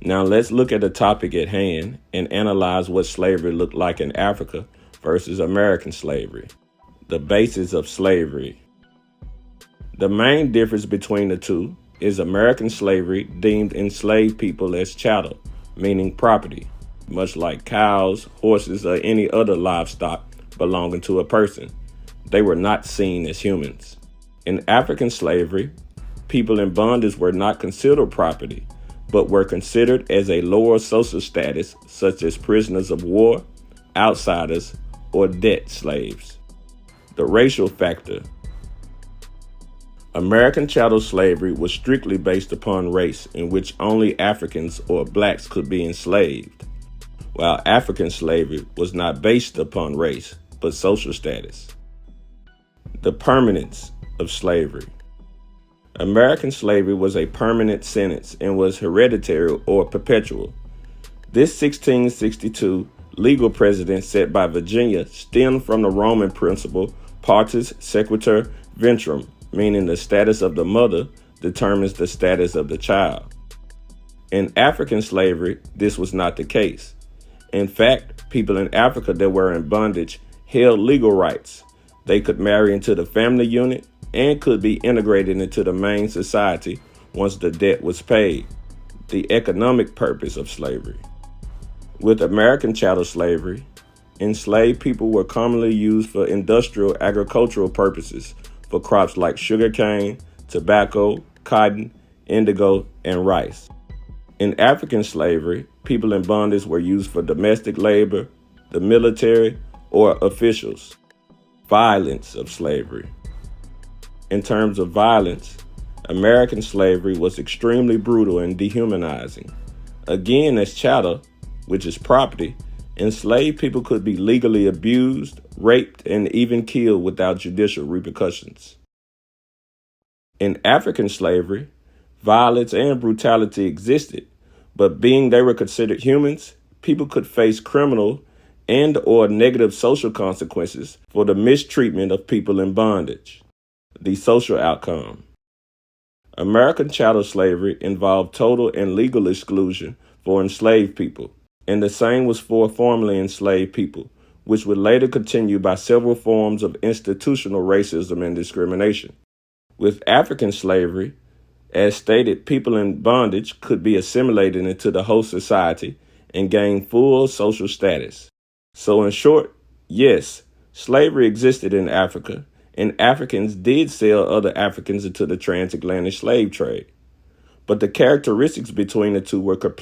Now let's look at the topic at hand and analyze what slavery looked like in Africa versus American slavery. The basis of slavery. The main difference between the two is American slavery deemed enslaved people as chattel, meaning property, much like cows, horses, or any other livestock belonging to a person. They were not seen as humans. In African slavery, people in bondage were not considered property, but were considered as a lower social status, such as prisoners of war, outsiders, or debt slaves. The racial factor. American chattel slavery was strictly based upon race, in which only Africans or blacks could be enslaved, while African slavery was not based upon race, but social status. The permanence of slavery. American slavery was a permanent sentence and was hereditary or perpetual. This 1662 legal precedent set by Virginia stemmed from the Roman principle partus sequitur ventrum, meaning the status of the mother determines the status of the child. In African slavery, this was not the case. In fact, people in Africa that were in bondage held legal rights. They could marry into the family unit and could be integrated into the main society once the debt was paid. The economic purpose of slavery. With American chattel slavery, enslaved people were commonly used for industrial agricultural purposes for crops like sugarcane, tobacco, cotton, indigo, and rice. In African slavery, people in bondage were used for domestic labor, the military, or officials. Violence of slavery. In terms of violence, American slavery was extremely brutal and dehumanizing. Again, as chattel, which is property, enslaved people could be legally abused, raped, and even killed without judicial repercussions. In African slavery, violence and brutality existed, but being they were considered humans, people could face criminal and/or negative social consequences for the mistreatment of people in bondage. The social outcome. American chattel slavery involved total and legal exclusion for enslaved people, and the same was for formerly enslaved people, which would later continue by several forms of institutional racism and discrimination. With African slavery, as stated, people in bondage could be assimilated into the host society and gain full social status. So in short, yes, slavery existed in Africa, and Africans did sell other Africans into the transatlantic slave trade. But the characteristics between the two were completely